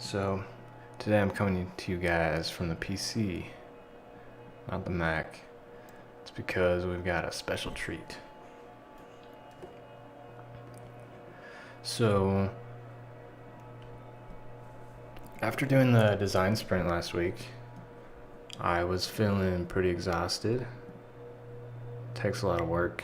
So today I'm coming to you guys from the PC, not the Mac. It's because we've got a special treat. So after doing the design sprint last week, I was feeling pretty exhausted. Takes a lot of work.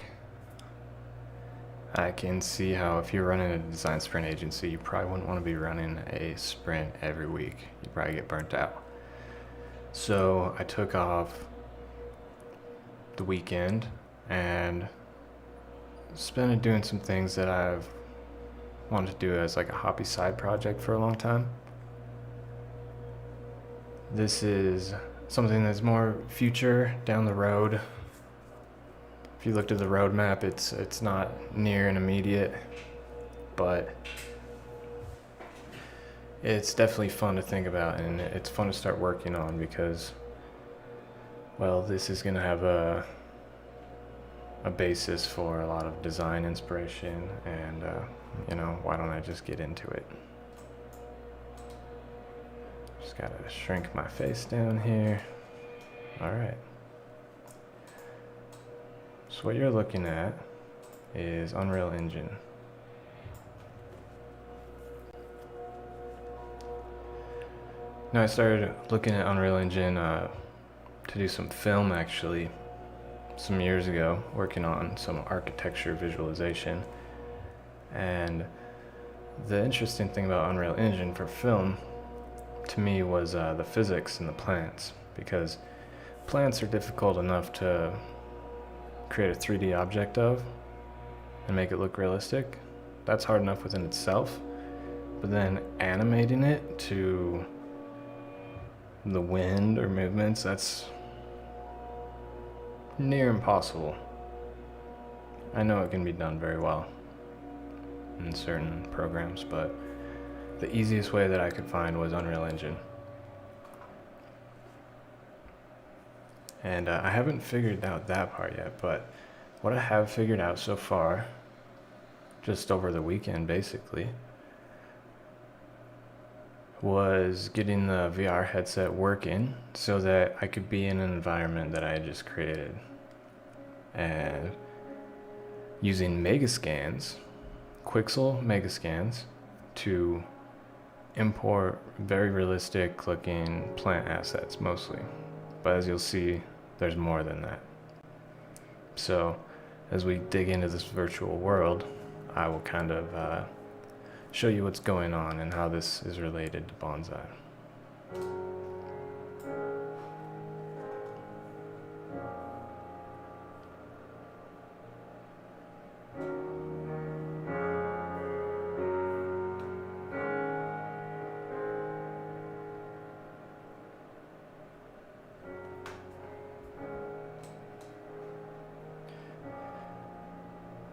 I can see how if you're running a design sprint agency, you probably wouldn't want to be running a sprint every week. You'd probably get burnt out. So I took off the weekend and spent it doing some things that I've wanted to do as like a hobby side project for a long time. This is something that's more future, down the road. If you looked at the roadmap, it's not near and immediate, but it's definitely fun to think about, and it's fun to start working on because, well, this is going to have a basis for a lot of design inspiration, and why don't I just get into it? Just gotta shrink my face down here. All right. So what you're looking at is Unreal Engine. Now I started looking at Unreal Engine to do some film actually some years ago, working on some architecture visualization. And the interesting thing about Unreal Engine for film to me was the physics and the plants, because plants are difficult enough to create a 3D object of and make it look realistic. That's hard enough within itself, but then animating it to the wind or movements, that's near impossible. I know it can be done very well in certain programs, but the easiest way that I could find was Unreal Engine. And I haven't figured out that part yet, but what I have figured out so far, just over the weekend basically, was getting the VR headset working so that I could be in an environment that I had just created. And using Megascans, Quixel Megascans, to import very realistic looking plant assets mostly. But as you'll see, there's more than that. So as we dig into this virtual world, I will kind of show you what's going on and how this is related to bonsai.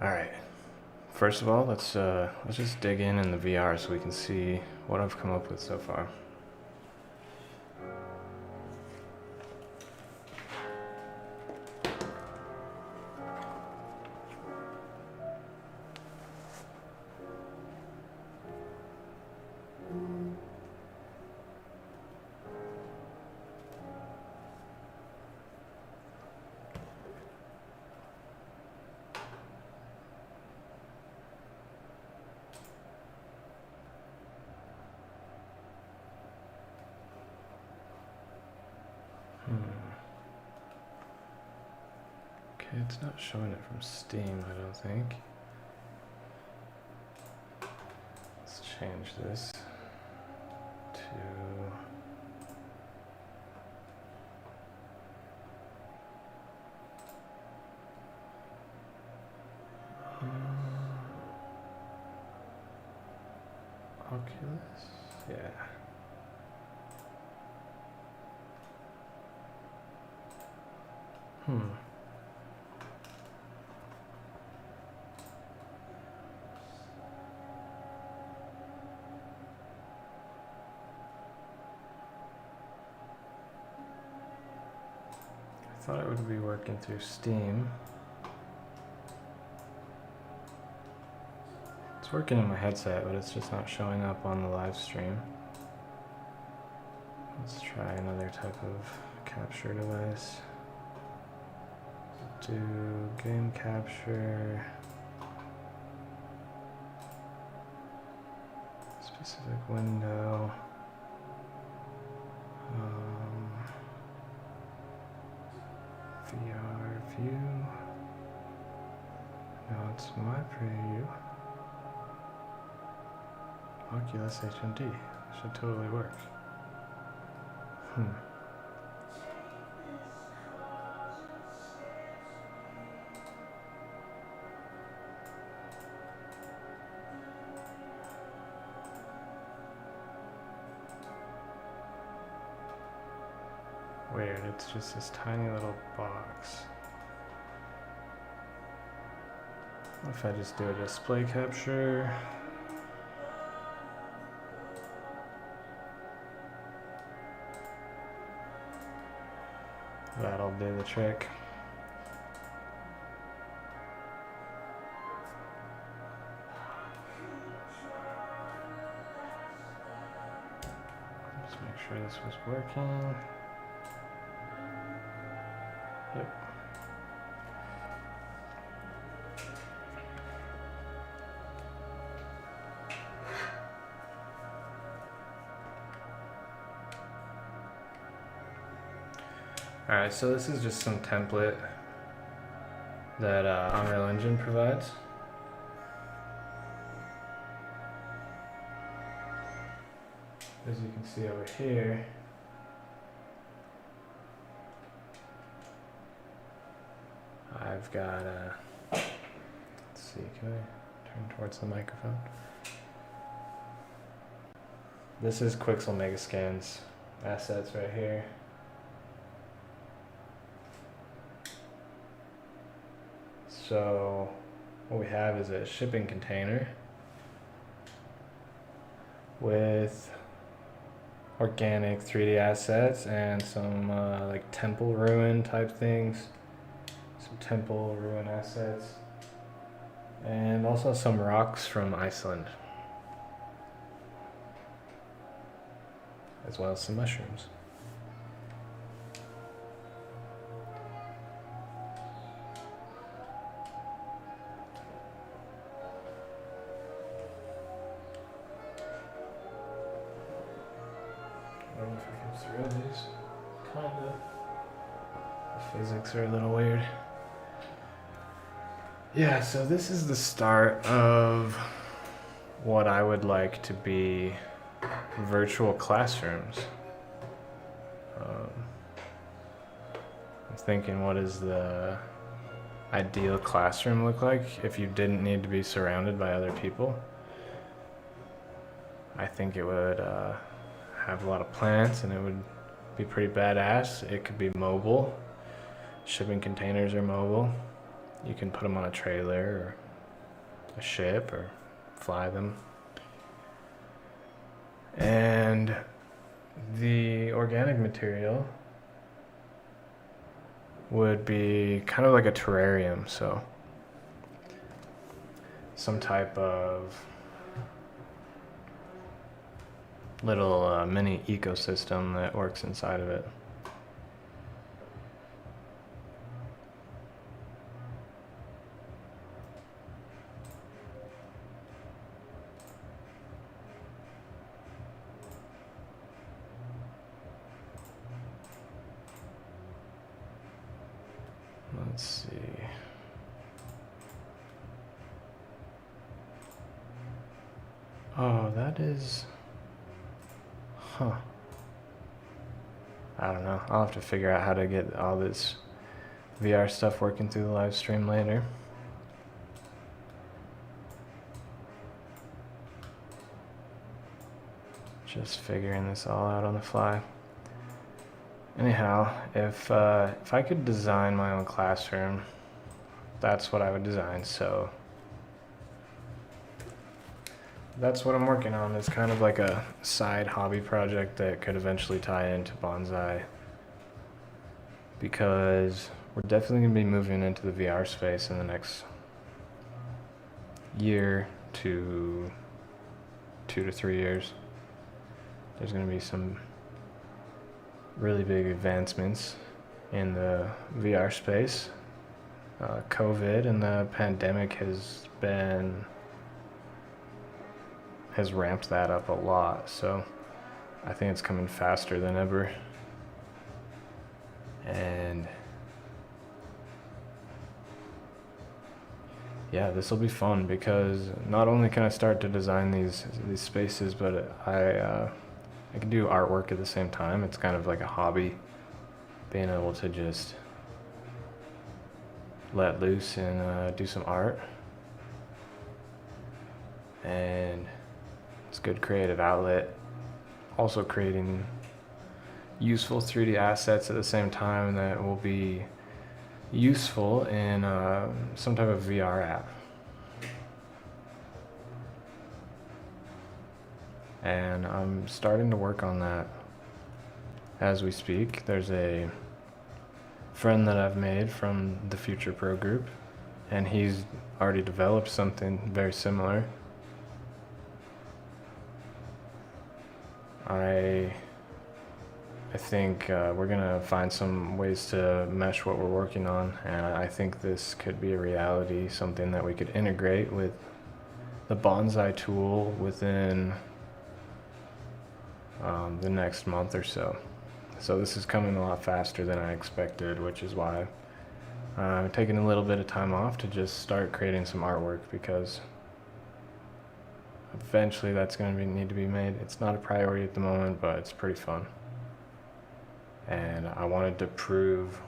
All right. First of all, let's just dig in the VR so we can see what I've come up with so far. Okay, it's not showing it from Steam, I don't think. Let's change this to Oculus? Yeah. I thought it would be working through Steam. It's working in my headset, but it's just not showing up on the live stream. Let's try another type of capture device. Do game capture. Specific window. VR view. No, it's my preview. Oculus HMD. Should totally work. Weird, it's just this tiny little box. What if I just do a display capture? That'll do the trick. Let's make sure this was working. Yep. Alright, so this is just some template that Unreal Engine provides. As you can see over here, I've got let's see, can I turn towards the microphone? This is Quixel Megascans assets right here. So what we have is a shipping container with organic 3D assets and some like temple ruin type things, some temple ruin assets, and also some rocks from Iceland, as well as some mushrooms. I don't know if I can throw these. Kinda. The physics are a little weird. Yeah, so this is the start of what I would like to be virtual classrooms. I'm thinking, what does the ideal classroom look like if you didn't need to be surrounded by other people? I think it would have a lot of plants and it would be pretty badass. It could be mobile. Shipping containers are mobile. You can put them on a trailer or a ship or fly them. And the organic material would be kind of like a terrarium, so some type of little mini ecosystem that works inside of it. Let's see. Oh, that is... Huh. I don't know. I'll have to figure out how to get all this VR stuff working through the live stream later. Just figuring this all out on the fly. Anyhow, if I could design my own classroom, that's what I would design. So that's what I'm working on. It's kind of like a side hobby project that could eventually tie into Bonsai, because we're definitely going to be moving into the VR space in the next year to 2 to 3 years. There's going to be some really big advancements in the VR space. COVID and the pandemic has ramped that up a lot, so I think it's coming faster than ever. And yeah, this will be fun because not only can I start to design these spaces, but I can do artwork at the same time. It's kind of like a hobby, being able to just let loose and do some art. And it's a good creative outlet. Also creating useful 3D assets at the same time that will be useful in some type of VR app. And I'm starting to work on that as we speak. There's a friend that I've made from the Future Pro group, and he's already developed something very similar. I think we're gonna find some ways to mesh what we're working on, and I think this could be a reality, something that we could integrate with the Bonsai tool within the next month or so. So this is coming a lot faster than I expected, which is why I'm taking a little bit of time off to just start creating some artwork, because eventually that's going to need to be made. It's not a priority at the moment, but it's pretty fun. And I wanted to prove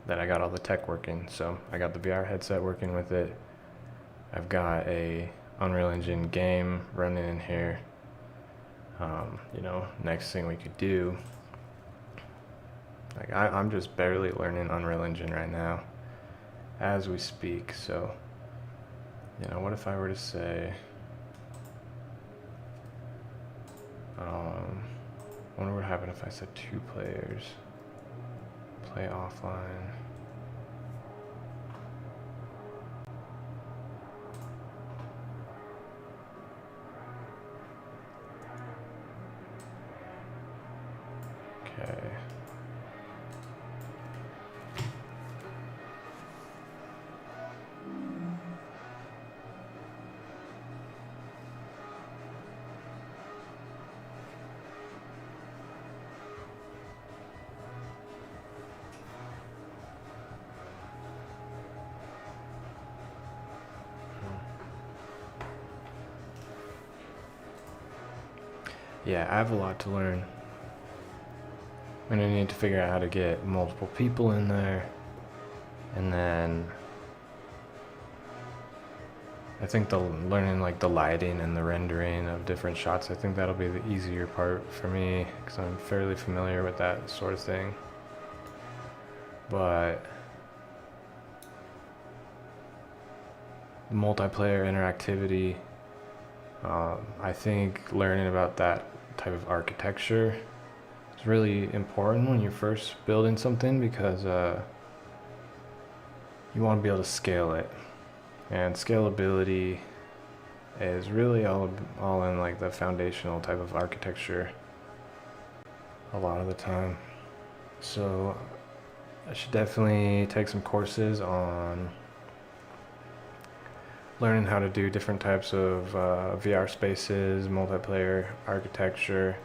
that I got all the tech working. So I got the VR headset working with it. I've got a Unreal Engine game running in here. Next thing we could do, like I'm just barely learning Unreal Engine right now as we speak. So, what if I were to say, wonder what would happen if I said 2 players, play offline. Okay. Yeah, I have a lot to learn. I'm gonna need to figure out how to get multiple people in there, and then I think learning like the lighting and the rendering of different shots, I think that'll be the easier part for me, because I'm fairly familiar with that sort of thing. But the multiplayer interactivity, I think learning about that type of architecture is really important when you're first building something, because you want to be able to scale it, and scalability is really all in like the foundational type of architecture a lot of the time. So I should definitely take some courses on learning how to do different types of VR spaces, multiplayer architecture.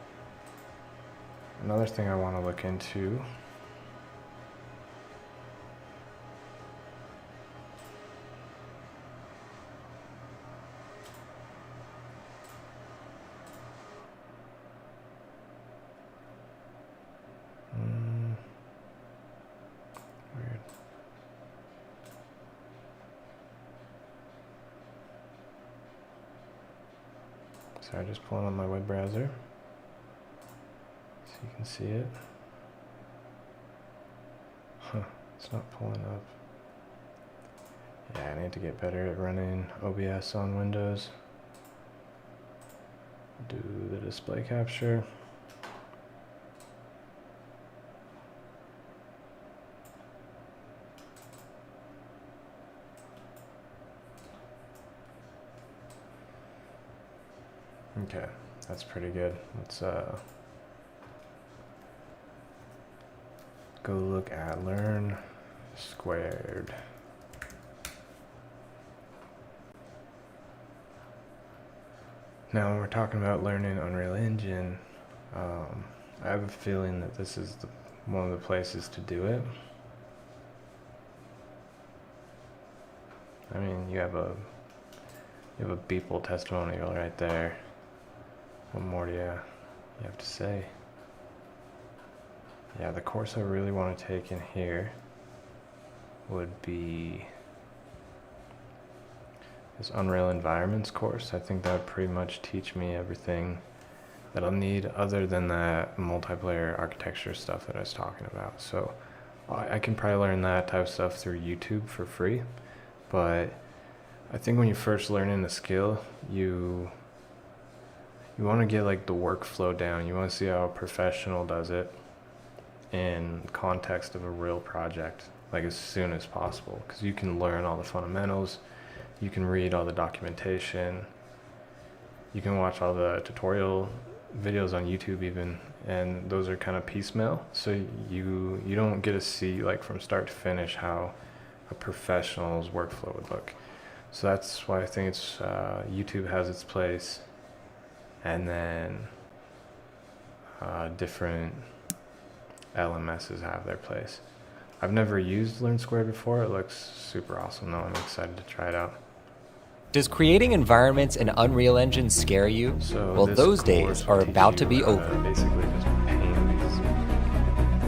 Another thing I want to look into weird. Sorry, just pulling up my web browser so you can see it. It's not pulling up. Yeah, I need to get better at running OBS on Windows. Do the display capture. Okay, that's pretty good. Let's go look at Learn Squared. Now, when we're talking about learning Unreal Engine, I have a feeling that this is one of the places to do it. I mean, you have a Beeple testimonial right there. What more do you have to say? Yeah, the course I really want to take in here would be this Unreal Environments course. I think that would pretty much teach me everything that I'll need other than that multiplayer architecture stuff that I was talking about. So I can probably learn that type of stuff through YouTube for free, but I think when you're first learning the skill, you want to get like the workflow down. You want to see how a professional does it in context of a real project, like as soon as possible, because you can learn all the fundamentals, you can read all the documentation, you can watch all the tutorial videos on YouTube even, and those are kind of piecemeal, so you don't get to see like from start to finish how a professional's workflow would look. So that's why I think it's YouTube has its place, and then different LMSs have their place. I've never used Learn Square before. It looks super awesome though. I'm excited to try it out. Does creating environments in Unreal Engine scare you? So well, those days are about to be over. Basically just paint these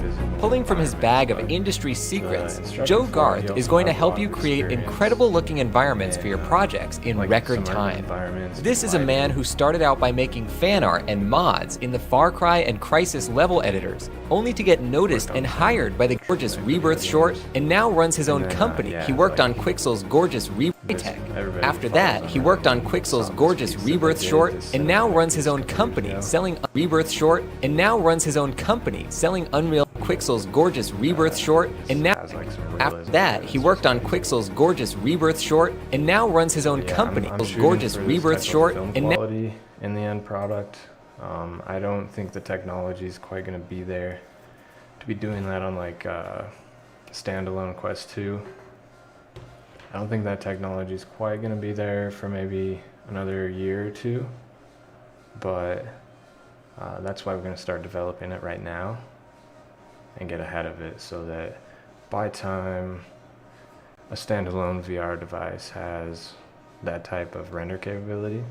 visible Pulling from his bag of industry secrets, Joe Garth is going to help you create incredible looking environments for your projects in record time. This is a man who started out by making fan art and mods in the Far Cry and Crysis level editors, only to get noticed and hired by the gorgeous Rebirth short, and now runs his own company. He worked on Quixel's gorgeous Rebirth tech. After that, he worked on Quixel's gorgeous Rebirth short, and now runs his own company selling Rebirth short, and now runs his own company selling Unreal Quixel's gorgeous Rebirth short, and now after that, he worked on Quixel's gorgeous Rebirth short, and now runs his own company, gorgeous Rebirth short, and now in the end product. I don't think the technology is quite going to be there to be doing that on like standalone Quest 2. I don't think that technology is quite going to be there for maybe another year or two, but that's why we're going to start developing it right now and get ahead of it, so that by time a standalone VR device has that type of render capability,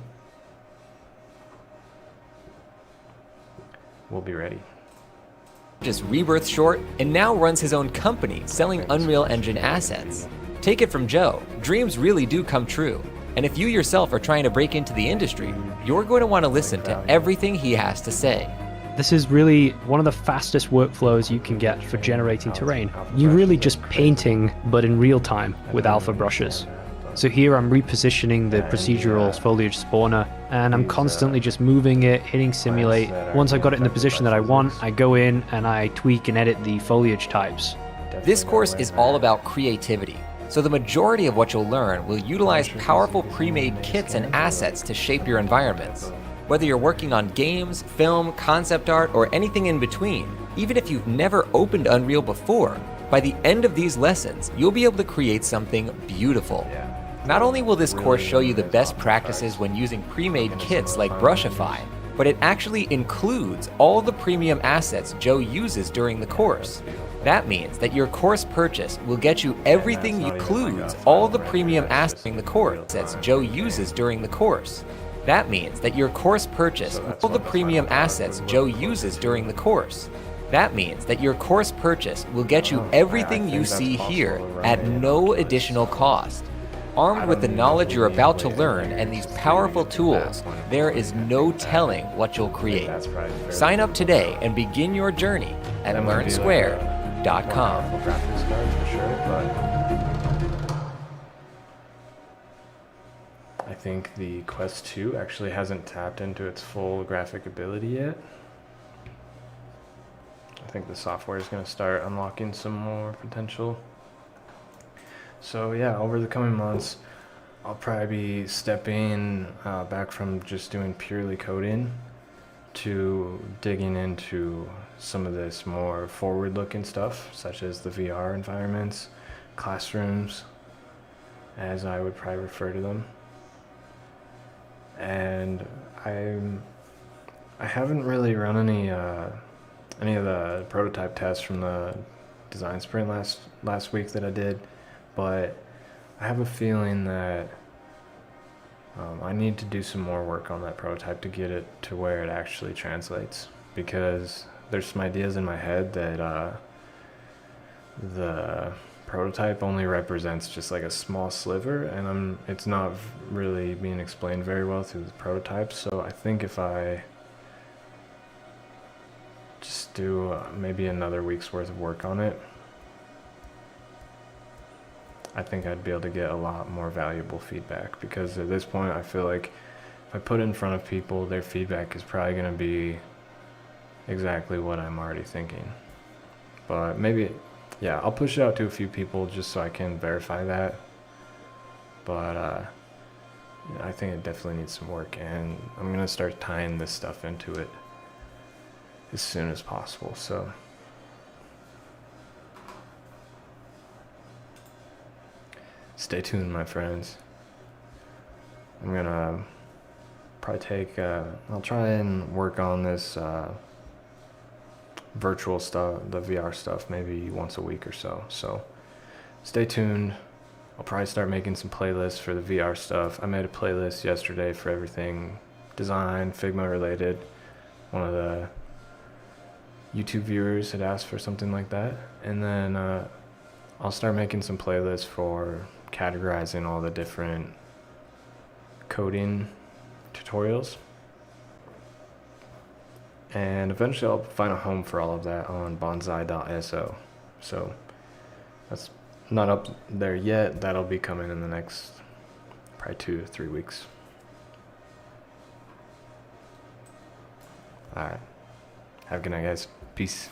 we'll be ready. Just Rebirth short, and now runs his own company selling Unreal Engine assets. Take it from Joe, dreams really do come true. And if you yourself are trying to break into the industry, you're going to want to listen to everything he has to say. This is really one of the fastest workflows you can get for generating terrain. You're really just painting, but in real time with alpha brushes. So here I'm repositioning the procedural foliage spawner, and I'm constantly just moving it, hitting simulate. Once I've got it in the position that I want, I go in and I tweak and edit the foliage types. This course is all about creativity, so the majority of what you'll learn will utilize powerful pre-made kits and assets to shape your environments. Whether you're working on games, film, concept art, or anything in between, even if you've never opened Unreal before, by the end of these lessons, you'll be able to create something beautiful. Not only will this course show you the best practices when using pre-made kits like Brushify, but it actually includes all the premium assets Joe uses during the course. That means that your course purchase will get you everything includes all the premium assets during the course that Joe uses during the course. That means that your course purchase all the premium assets Joe uses during the course. That means that your course purchase will get you everything you see here at no additional cost. Armed with the knowledge you're about to learn and these powerful tools, there is no telling what you'll create. Sign up today and begin your journey at learnsquared.com. I think the Quest 2 actually hasn't tapped into its full graphic ability yet. I think the software is going to start unlocking some more potential. So yeah, over the coming months, I'll probably be stepping back from just doing purely coding to digging into some of this more forward-looking stuff, such as the VR environments, classrooms, as I would probably refer to them. And I haven't really run any of the prototype tests from the design sprint last week that I did, but I have a feeling that I need to do some more work on that prototype to get it to where it actually translates, because there's some ideas in my head that the prototype only represents just like a small sliver, and it's not really being explained very well through the prototype. So I think if I just do maybe another week's worth of work on it, I think I'd be able to get a lot more valuable feedback, because at this point I feel like if I put it in front of people, their feedback is probably going to be exactly what I'm already thinking. But maybe, yeah, I'll push it out to a few people just so I can verify that. But I think it definitely needs some work, and I'm going to start tying this stuff into it as soon as possible. So stay tuned, my friends. I'm gonna probably take, I'll try and work on this virtual stuff, the VR stuff, maybe once a week or so. So stay tuned. I'll probably start making some playlists for the VR stuff. I made a playlist yesterday for everything design, Figma related. One of the YouTube viewers had asked for something like that. And then I'll start making some playlists for categorizing all the different coding tutorials. And eventually I'll find a home for all of that on bonsai.so. So that's not up there yet. That'll be coming in the next probably 2 to 3 weeks. All right. Have a good night, guys. Peace.